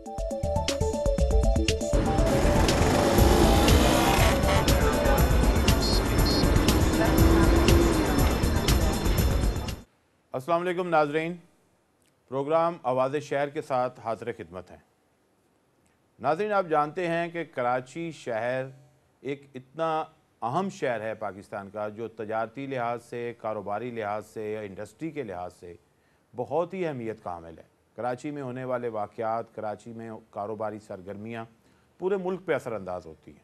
अस्सलाम वालेकुम नाज़रीन, प्रोग्राम आवाज़ शहर के साथ हाज़िर खिदमत हैं। नाज़रीन, आप जानते हैं कि कराची शहर एक इतना अहम शहर है पाकिस्तान का, जो तजारती लिहाज से, कारोबारी लिहाज से या इंडस्ट्री के लिहाज से बहुत ही अहमियत का हामिल है। कराची में होने वाले वाक़यात, कराची में कारोबारी सरगर्मियाँ पूरे मुल्क पे असरअंदाज होती हैं।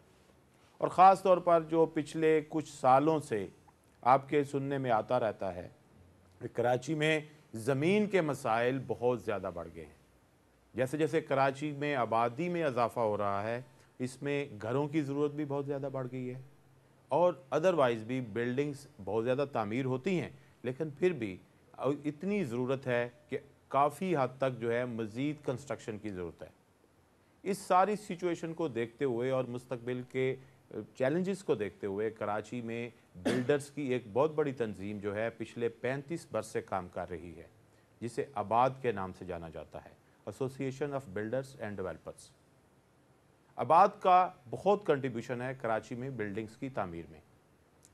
और ख़ास तौर पर जो पिछले कुछ सालों से आपके सुनने में आता रहता है, कराची में ज़मीन के मसाइल बहुत ज़्यादा बढ़ गए हैं। जैसे जैसे कराची में आबादी में इजाफ़ा हो रहा है, इसमें घरों की ज़रूरत भी बहुत ज़्यादा बढ़ गई है और अदरवाइज़ भी बिल्डिंग्स बहुत ज़्यादा तामीर होती हैं, लेकिन फिर भी इतनी ज़रूरत है कि काफ़ी हद तक जो है मज़ीद कंस्ट्रक्शन की ज़रूरत है। इस सारी सिचुएशन को देखते हुए और मुस्तकबिल के चैलेंजेस को देखते हुए कराची में बिल्डर्स की एक बहुत बड़ी तंजीम जो है पिछले 35 बरस से काम कर रही है, जिसे आबाद के नाम से जाना जाता है, association of builders and developers. आबाद का बहुत कंट्रीब्यूशन है कराची में बिल्डिंग्स की तामीर में,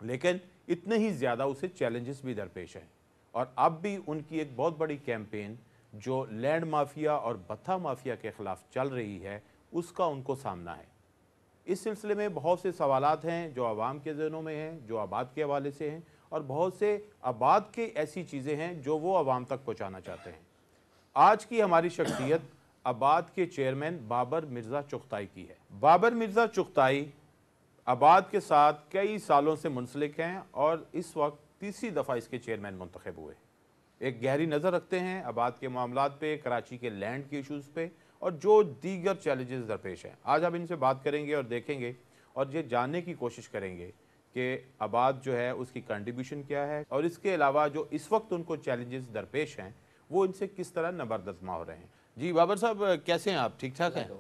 लेकिन इतने ही ज़्यादा उसे चैलेंजेस भी दरपेश हैं। और अब भी उनकी एक बहुत बड़ी कैंपेन जो लैंड माफिया और भत्था माफिया के ख़िलाफ़ चल रही है, उसका उनको सामना है। इस सिलसिले में बहुत से सवालात हैं जो आवाम के ज़हनों में हैं, जो आबाद के हवाले से हैं, और बहुत से आबाद के ऐसी चीज़ें हैं जो वो आवाम तक पहुँचाना चाहते हैं। आज की हमारी शख्सियत आबाद के चेयरमैन बाबर मिर्ज़ा चुगताई की है। बाबर मिर्ज़ा चुगताई आबाद के साथ कई सालों से मुंसलिक हैं और इस वक्त तीसरी दफ़ा इसके चेयरमैन मुंतखब हुए। एक गहरी नज़र रखते हैं आबाद के मामलात पे, कराची के लैंड के इशूज़ पे और जो दीगर चैलेंजेस दरपेश हैं। आज हम इनसे बात करेंगे और देखेंगे और ये जानने की कोशिश करेंगे कि आबाद जो है उसकी कंट्रीब्यूशन क्या है और इसके अलावा जो इस वक्त उनको चैलेंजेस दरपेश हैं वो इनसे किस तरह नबरदस्मा हो रहे हैं। जी बाबर साहब, कैसे हैं आप? ठीक ठाक हैं?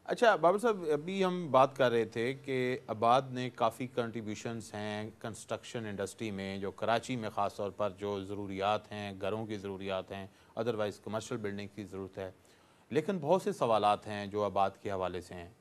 अच्छा बाबर साहब, अभी हम बात कर रहे थे कि आबाद ने काफ़ी कंट्रीब्यूशंस हैं कंस्ट्रक्शन इंडस्ट्री में, जो कराची में ख़ास तौर पर जो ज़रूरियात हैं, घरों की ज़रूरियात हैं, अदरवाइज़ कमर्शियल बिल्डिंग की ज़रूरत है। लेकिन बहुत से सवालात हैं जो आबाद के हवाले से हैं,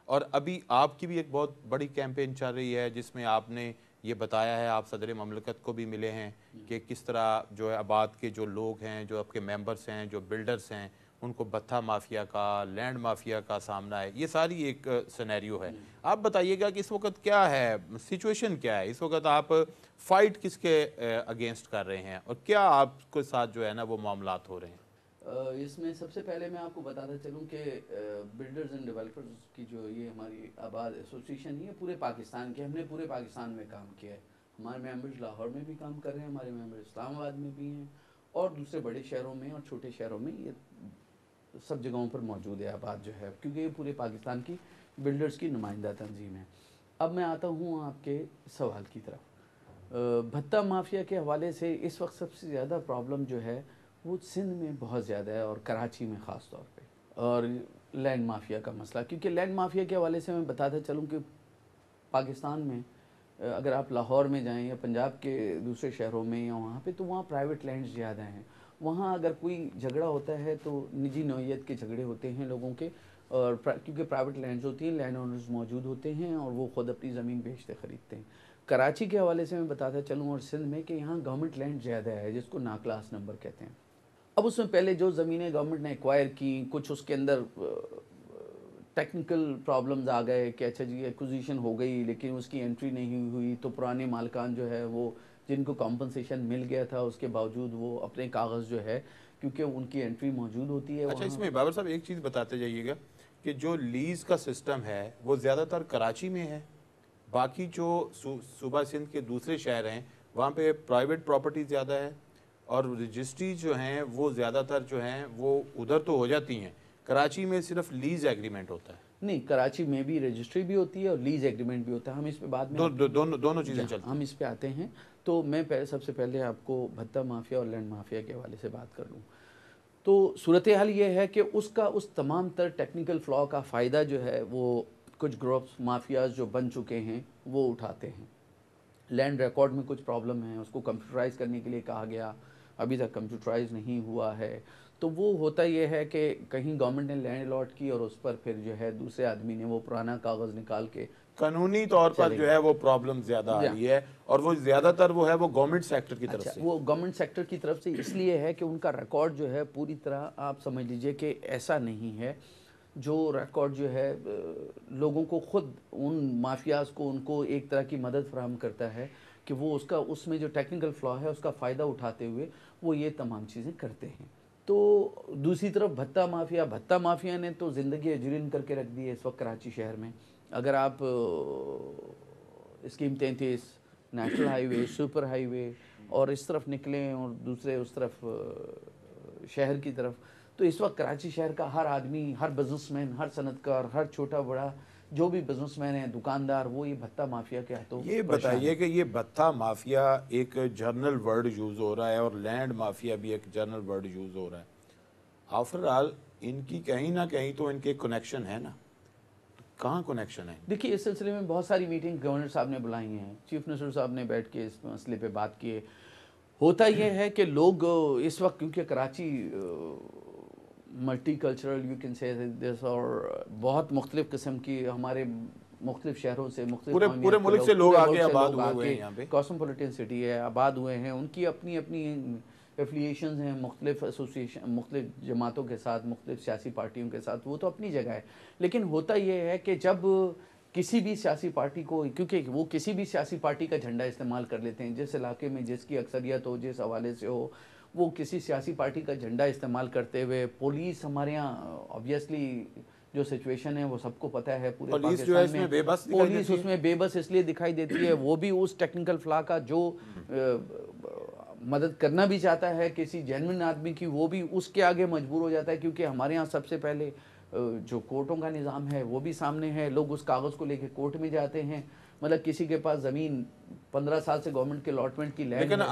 और अभी आपकी भी एक बहुत बड़ी कैंपेन चल रही है जिसमें आपने ये बताया है, आप सदर ममलकत को भी मिले हैं कि किस तरह जो है आबाद के जो लोग हैं, जो आपके मेंबर्स हैं, जो बिल्डर्स हैं, उनको भत्था माफिया का, लैंड माफिया का सामना है। ये सारी एक सिनेरियो है। आप बताइएगा कि इस वक्त क्या है सिचुएशन, क्या है इस वक्त, आप फाइट किसके अगेंस्ट कर रहे हैं और क्या आपके साथ जो है ना वो मामलात हो रहे हैं? इसमें सबसे पहले मैं आपको बताता चलूँ कि बिल्डर्स एंड डेवलपर्स की जो ये हमारी आबाद एसोसिएशन है, पूरे पाकिस्तान की, हमने पूरे पाकिस्तान में काम किया है। हमारे मेंबर्स लाहौर में भी काम कर रहे हैं, हमारे मेंबर्स इस्लामाबाद में भी हैं और दूसरे बड़े शहरों में और छोटे शहरों में, ये सब जगहों पर मौजूद है आबाद जो है, क्योंकि ये पूरे पाकिस्तान की बिल्डर्स की नुमाइंदा तंजीम है। अब मैं आता हूँ आपके सवाल की तरफ। भत्ता माफिया के हवाले से इस वक्त सबसे ज़्यादा प्रॉब्लम जो है वो सिंध में बहुत ज़्यादा है और कराची में ख़ास तौर पे, और लैंड माफिया का मसला, क्योंकि लैंड माफिया के हवाले से मैं बताता चलूँ कि पाकिस्तान में अगर आप लाहौर में जाएं या पंजाब के दूसरे शहरों में या वहाँ पे, तो वहाँ प्राइवेट लैंड्स ज़्यादा हैं। वहाँ अगर कोई झगड़ा होता है तो निजी नौइयत के झगड़े होते हैं लोगों के, और क्योंकि प्राइवेट लैंड्स होती हैं, लैंड ओनर्स मौजूद होते हैं और वो ख़ुद अपनी ज़मीन बेचते ख़रीदते हैं। कराची के हवाले से मैं बताता चलूँ और सिंध में, कि यहाँ गवर्नमेंट लैंड ज़्यादा है जिसको नाक्लास नंबर कहते हैं। अब उसमें पहले जो ज़मीनें गवर्नमेंट ने एक्वायर की, कुछ उसके अंदर टेक्निकल प्रॉब्लम्स आ गए कि अच्छा जी एक्विजिशन हो गई लेकिन उसकी एंट्री नहीं हुई, तो पुराने मालिकान जो है वो, जिनको कॉम्पनसेशन मिल गया था, उसके बावजूद वो अपने कागज़ जो है, क्योंकि उनकी एंट्री मौजूद होती है अच्छा, वहाँ। इसमें बाबर साहब एक चीज़ बताते जाइएगा कि जो लीज़ का सिस्टम है वो ज़्यादातर कराची में है, बाकी जो सूबा सिंध के दूसरे शहर हैं वहाँ पे प्राइवेट प्रॉपर्टी ज़्यादा है और रजिस्ट्री जो हैं वो ज़्यादातर जो हैं वो उधर तो हो जाती हैं, कराची में सिर्फ लीज़ एग्रीमेंट होता है। नहीं, कराची में भी रजिस्ट्री भी होती है और लीज एग्रीमेंट भी होता है। हम इस पे बाद में दोनों चीज़ें चलती हम हैं। इस पे आते हैं। तो मैं सबसे पहले आपको भत्ता माफिया और लैंड माफिया के हवाले से बात कर लूँ। तो सूरत हाल ये है कि उसका उस तमाम तर टेक्निकल फ्लॉ का फ़ायदा जो है वो कुछ ग्रुप्स माफियाज जो बन चुके हैं वो उठाते हैं। लैंड रिकॉर्ड में कुछ प्रॉब्लम है, उसको कंप्यूटराइज़ करने के लिए कहा गया, अभी तक कंप्यूटराइज़ नहीं हुआ है। تو وہ ہوتا یہ ہے کہ کہیں گورنمنٹ نے لینڈ الاٹ کی اور اس پر پھر جو ہے دوسرے آدمی نے وہ پرانا کاغذ نکال کے قانونی طور پر جو ہے وہ پرابلم زیادہ آ رہی ہے، اور وہ زیادہ تر وہ ہے وہ گورنمنٹ سیکٹر کی طرف سے. وہ گورنمنٹ سیکٹر کی طرف سے اس لیے ہے کہ ان کا ریکارڈ جو ہے پوری طرح آپ سمجھ لیجئے کہ ایسا نہیں ہے جو ریکارڈ جو ہے لوگوں کو خود ان مافیاز کو ان کو ایک طرح کی مدد فراہم کرتا ہے کہ وہ اس میں جو ٹیکنیکل فلا ہے اس کا فائدہ اٹھاتے ہوئے وہ یہ تمام چیزیں کرتے ہیں. تو دوسری طرف بھتہ مافیا نے تو زندگی اجرین کر کے رکھ دی ہے اس وقت کراچی شہر میں. اگر آپ اسکیم 33 نیشنل ہائی وے، سپر ہائی وے اور اس طرف نکلیں اور دوسرے اس طرف شہر کی طرف، تو اس وقت کراچی شہر کا ہر آدمی، ہر بزنس مین، ہر صنعت کار، ہر چھوٹا بڑا جو بھی بزنس مین ہے، دکاندار، وہ یہ بھتہ مافیا کے ہاتھوں. یہ بتائیے کہ یہ بھتہ مافیا ایک جرنل ورڈ یوز ہو رہا ہے اور لینڈ مافیا بھی ایک جرنل ورڈ یوز ہو رہا ہے. آفٹر آل ان کی کہیں نہ کہیں تو ان کے کنیکشن ہے نا، کہاں کنیکشن ہے؟ دیکھیے اس سلسلے میں بہت ساری میٹنگ گورنر صاحب نے بلائی ہیں، چیف منسٹر صاحب نے بیٹھ کے اس مسئلے پہ بات کی ہے. ہوتا یہ ہے کہ لوگ اس وقت کیونکہ Karachi multicultural you can say this, اور بہت مختلف قسم کی ہمارے مختلف شہروں سے پورے ملک سے لوگ آگے آباد ہوئے ہیں، یہاں پہ کاسموپولیٹن سٹی ہے، آباد ہوئے ہیں. ان کی اپنی اپنی ایفلیشنز ہیں مختلف ایسوسیشن، مختلف جماعتوں کے ساتھ، مختلف سیاسی پارٹیوں کے ساتھ، وہ تو اپنی جگہ ہے. لیکن ہوتا یہ ہے کہ جب کسی بھی سیاسی پارٹی کو، کیونکہ وہ کسی بھی سیاسی پارٹی کا جھنڈا استعمال کر لیتے ہیں، جس علاقے میں جس کی اکثریت ہو، جس حوالے سے ہو، وہ کسی سیاسی پارٹی کا جھنڈا استعمال کرتے ہوئے پولیس ہمارے یہاں آبویسلی جو سچویشن ہے وہ سب کو پتہ ہے پورے پاکستان میں، پولیس اس میں بے بس اس لیے دکھائی دیتی ہے. وہ بھی اس ٹیکنیکل فلا کا جو مدد کرنا بھی چاہتا ہے کسی جینوئن آدمی کی، وہ بھی اس کے آگے مجبور ہو جاتا ہے، کیونکہ ہمارے ہاں سب سے پہلے جو کورٹوں کا نظام ہے وہ بھی سامنے ہے. لوگ اس کاغذ کو لے کے کورٹ میں جاتے ہیں. مطلب کسی کے پاس زمین 15 سال سے گورنمنٹ کے الاٹمنٹ کی لینڈ ہے. لیکن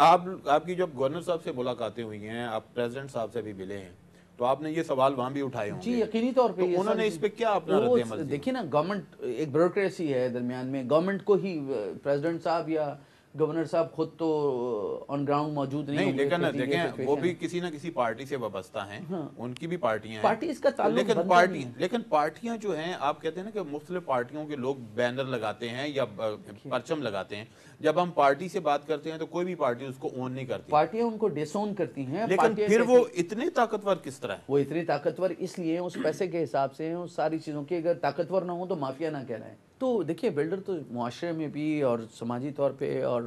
آپ کی جب گورنر صاحب سے ملاقاتیں ہوئی ہیں، آپ پریزیڈنٹ صاحب سے بھی ملے ہیں، تو آپ نے یہ سوال وہاں بھی اٹھائے ہوں گے. جی یقینی طور پہ انہوں نے اس پہ کیا اپنا رد عمل دیا؟ دیکھیں نا، گورنمنٹ ایک بیوروکریسی ہے درمیان میں. گورنمنٹ کو ہی پریزیڈنٹ صاحب یا گورنر صاحب خود تو آن گراؤنڈ موجود نہیں ہوں گے. لیکن دیکھیں وہ بھی کسی نہ کسی پارٹی سے وابستہ ہیں، ان کی بھی پارٹیاں ہیں، پارٹی اس کا تعلق لیکن پارٹیاں جو ہیں، آپ کہتے ہیں نا کہ مختلف پارٹیوں کے لوگ بینر لگاتے ہیں یا پرچم لگاتے ہیں. جب ہم پارٹی سے بات کرتے ہیں تو کوئی بھی پارٹی اس کو اون نہیں کرتی، پارٹیاں ان کو ڈس اون کرتی ہیں. لیکن پھر وہ اتنے طاقتور کس طرح ہیں؟ وہ اتنے طاقتور اس لیے اس پیسے کے حساب سے ہیں، اس ساری چیزوں کے. اگر طاقتور نہ ہوں تو مافیا نہ کہلائیں. تو دیکھیے بلڈر تو معاشرے میں بھی اور سماجی طور پہ اور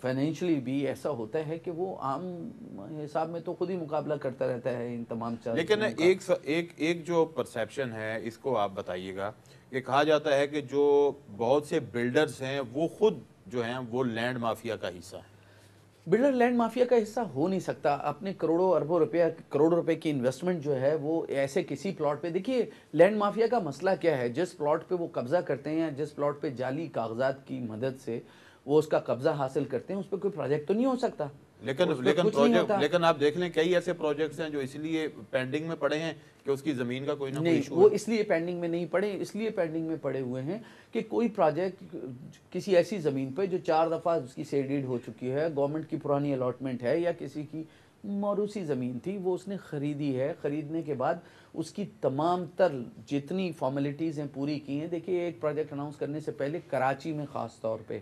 فائنینشلی بھی ایسا ہوتا ہے کہ وہ عام حساب میں تو خود ہی مقابلہ کرتا رہتا ہے ان تمام چیزوں کا. لیکن ایک جو پرسیپشن ہے اس کو آپ بتائیے گا کہ کہا جاتا ہے کہ جو بہت سے بلڈرز ہیں وہ خود جو ہیں وہ لینڈ مافیا کا حصہ ہیں. بلڈر لینڈ مافیا کا حصہ ہو نہیں سکتا. اپنے کروڑوں اربوں روپے کی انویسٹمنٹ جو ہے وہ ایسے کسی پلاٹ پہ. دیکھیے لینڈ مافیا کا مسئلہ کیا ہے، جس پلاٹ پہ وہ قبضہ کرتے ہیں، جس پلاٹ پہ جعلی کاغذات کی مدد سے وہ اس کا قبضہ حاصل کرتے ہیں، اس پہ کوئی پروجیکٹ تو نہیں ہو سکتا. لیکن آپ دیکھ لیں کئی ایسے پروجیکٹس ہیں جو اس لیے پینڈنگ میں پڑے ہیں کہ اس کی زمین کا کوئی نہ کوئی ایشو ہے. وہ اس لیے پینڈنگ میں نہیں پڑے، اس لیے پینڈنگ میں پڑے ہوئے ہیں کہ کوئی پروجیکٹ کسی ایسی زمین پہ جو 4 دفعہ اس کی سیڈیڈ ہو چکی ہے، گورنمنٹ کی پرانی الاٹمنٹ ہے یا کسی کی موروثی زمین تھی، وہ اس نے خریدی ہے. خریدنے کے بعد اس کی تمام تر جتنی فارمیلٹیز ہیں پوری کی ہیں. دیکھیے ایک پروجیکٹ اناؤنس کرنے سے پہلے کراچی میں خاص طور پہ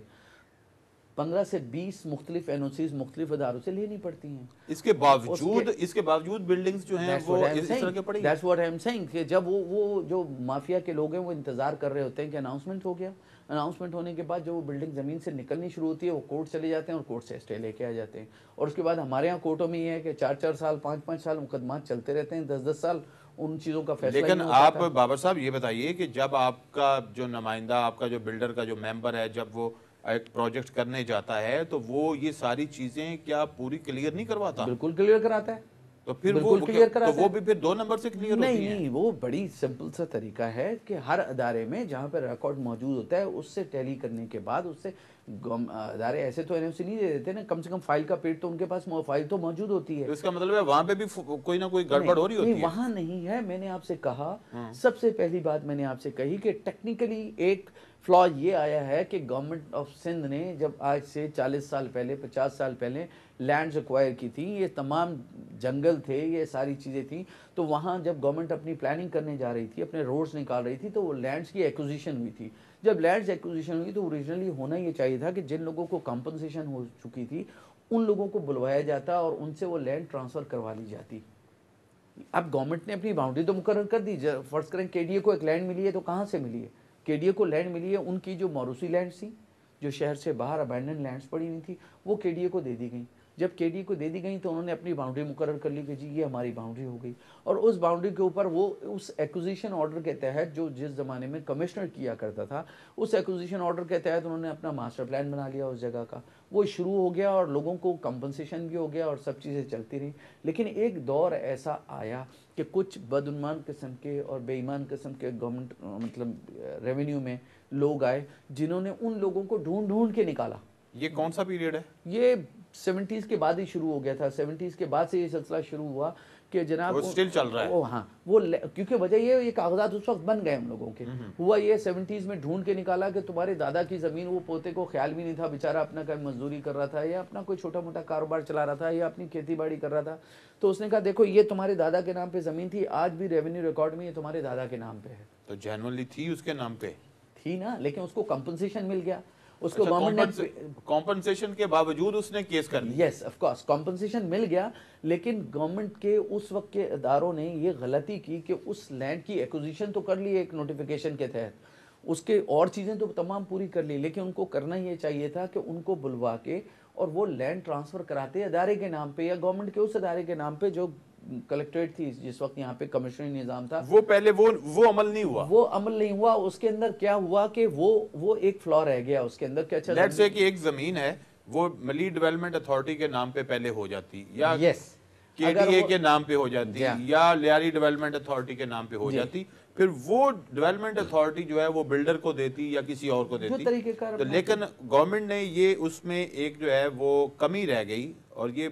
15 سے 20 مختلف NOCs مختلف اداروں سے لینی پڑتی ہیں. اس کے باوجود بلڈنگز جو ہیں وہ اس طرح کے پڑی ہیں. That's what I'm saying کہ جب وہ جو مافیا کے لوگ ہیں وہ انتظار کر رہے ہوتے ہیں کہ اناؤنسمنٹ ہو گیا. اناؤنسمنٹ ہونے کے بعد جب وہ بلڈنگ زمین سے نکلنی شروع ہوتی ہے وہ کورٹ چلے جاتے ہیں اور کورٹ سے اسٹے لے کے آ جاتے ہیں. اور اس کے بعد ہمارے ہاں کورٹوں میں یہ ہے کہ 4 سال 5 سال مقدمات چلتے رہتے ہیں، 10 سال ان چیزوں کا فیصلہ. لیکن آپ بابر صاحب یہ بتائیے کہ جب آپ کا جو نمائندہ، آپ کا جو بلڈر کا جو ممبر ہے، جب وہ ایک پروجیکٹ کرنے جاتا ہے تو وہ یہ ساری چیزیں کیا پوری کلیئر نہیں کرواتا؟ بالکل کلیئر کراتا ہے. تو پھر وہ بھی پھر 2 نمبر سے کلیئر ہوتی ہیں؟ نہیں، وہ بڑی سمپل سا طریقہ ہے کہ ہر ادارے میں جہاں پہ ریکارڈ موجود ہوتا ہے اس سے ٹیلی کرنے کے بعد اس سے ادارے ایسے تو NOC نہیں دے دیتے نا، کم سے کم فائل کا پیٹ تو ان کے پاس فائل تو موجود ہوتی ہے. تو اس کا مطلب ہے وہاں پہ بھی کوئی نہ کوئی گڑبڑ ہو رہی ہوتی ہے. وہاں نہیں ہے. میں نے آپ سے کہا، سب سے پہلی بات میں نے آپ سے کہی کہ ٹیکنیکلی ایک فلا یہ آیا ہے کہ گورنمنٹ آف سندھ نے جب آج سے 40 سال پہلے 50 سال پہلے लैंड्स एक्वायर की थी, ये तमाम जंगल थे, ये सारी चीज़ें थी। तो वहाँ जब गवर्नमेंट अपनी प्लानिंग करने जा रही थी, अपने रोड्स निकाल रही थी, तो वो लैंड्स की एक्विजिशन हुई थी। जब लैंड्स एक्विजिशन हुई तो ओरिजिनली होना ये चाहिए था कि जिन लोगों को कंपनसेशन हो चुकी थी उन लोगों को बुलवाया जाता और उनसे वो लैंड ट्रांसफ़र करवा ली जाती। अब गवर्नमेंट ने अपनी बाउंड्री तो मुकर्रर कर दी। फर्ज करें केडीए को एक लैंड मिली है, तो कहाँ से मिली है? केडीए को लैंड मिली है उनकी जो मौरूसी लैंड थी, जो शहर से बाहर अबैंडन लैंड्स पड़ी हुई थी, वो केडीए को दे दी गई। जब केडीए को दे दी गई तो उन्होंने अपनी बाउंड्री मुकर्रर कर ली कि जी ये हमारी बाउंड्री हो गई। और उस बाउंड्री के ऊपर वो उस एक्विजिशन ऑर्डर के तहत, जो जिस ज़माने में कमिश्नर किया करता था, उस एक्विजिशन ऑर्डर के तहत उन्होंने अपना मास्टर प्लान बना लिया उस जगह का। वो शुरू हो गया और लोगों को कंपनसेशन भी हो गया और सब चीज़ें चलती रही। लेकिन एक दौर ऐसा आया कि कुछ बदउन्मान किस्म के और बेईमान किस्म के गवर्नमेंट मतलब रेवेन्यू में लोग आए जिन्होंने उन लोगों को ढूंढ ढूंढ के निकाला। ये कौन सा पीरियड है? ये 70s के बाद ही शुरू हो गया था। 70s के बाद से ये सिलसिला शुरू हुआ कि जनाब वो स्टिल चल रहा है। हाँ, वो क्योंकि वजह ये कागजात उस वक्त बन गए हम लोगों के। हुआ ये 70s में ढूंढ के निकाला कि तुम्हारे दादा की ज़मीन, वो पोते को ख्याल भी नहीं था, बेचारा अपना कहीं मजदूरी कर रहा था या अपना कोई छोटा मोटा कारोबार चला रहा था या अपनी खेती बाड़ी कर रहा था। तो उसने कहा देखो ये तुम्हारे दादा के नाम पे ज़मीन थी, आज भी रेवेन्यू रिकॉर्ड में ये तुम्हारे दादा के नाम पे है। तो जेन्युइनली थी उसके नाम पे? थी ना, लेकिन उसको कंपनसेशन मिल गया। उसको गवर्नमेंट ने कॉम्पनसेशन के बावजूद उसने केस कर लिया। यस ऑफ कोर्स कॉम्पनसेशन मिल गया, लेकिन गवर्नमेंट के उस वक्त के इदारों ने ये गलती की कि उस लैंड की एक्विजिशन तो कर ली एक नोटिफिकेशन के तहत, उसके और चीज़ें तो तमाम पूरी कर ली, लेकिन उनको करना ये चाहिए था कि उनको बुलवा के और वो लैंड ट्रांसफ़र कराते अदारे के नाम पे या गवर्नमेंट के उस अदारे के नाम पे जो कलेक्ट्रेट थी जिस वक्त यहाँ पे कमिश्नरी निज़ाम था। वो पहले वो अमल नहीं हुआ। वो अमल नहीं हुआ। उसके अंदर क्या हुआ कि वो एक फ्लॉ रह गया उसके अंदर कि अच्छा लेट्स से कि एक जमीन है वो मली डेवलपमेंट अथॉरिटी के नाम पे पहले हो जाती या केडीए के नाम पे हो जाती या लियारी डेवलपमेंट अथॉरिटी के नाम पे हो जाती, फिर वो डेवलपमेंट अथॉरिटी जो है वो बिल्डर को देती या किसी और को देती। तो लेकिन गवर्नमेंट ने ये उसमें एक जो है वो कमी रह गई और ये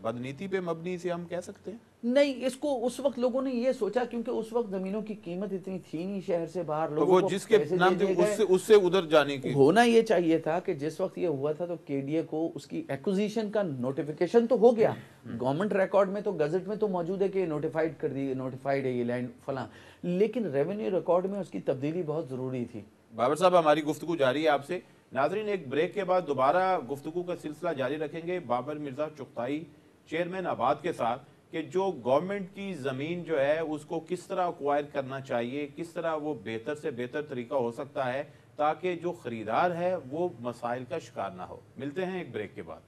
बदनीति पे मबनी से हम कह सकते हैं। नहीं, इसको उस वक्त लोगों ने ये सोचा क्योंकि उस वक्त जमीनों की कीमत इतनी थी नहीं शहर से बाहर लोगों तो वो जिसके नाम थे उससे उधर जाने की होना ये चाहिए था कि जिस वक्त ये हुआ था तो केडीए को उसकी एक्विजिशन का नोटिफिकेशन तो हो गया, गवर्नमेंट रिकॉर्ड में तो गजट में तो मौजूद है कि नोटिफाइड है ये लैंड फलां, लेकिन रेवेन्यू रिकॉर्ड में उसकी तब्दीली बहुत ज़रूरी थी। बाबर साहब हमारी गुफ्तगू जारी है आपसे। नाज़रीन एक ब्रेक के बाद दोबारा गुफ्तगू का सिलसिला जारी रखेंगे बाबर मिर्ज़ा चुगताई चेयरमैन आबाद के साथ कि जो गवर्नमेंट की ज़मीन जो है उसको किस तरह एक्वायर करना चाहिए, किस तरह वो बेहतर से बेहतर तरीका हो सकता है ताकि जो ख़रीदार है वो मसाइल का शिकार ना हो। मिलते हैं एक ब्रेक के बाद।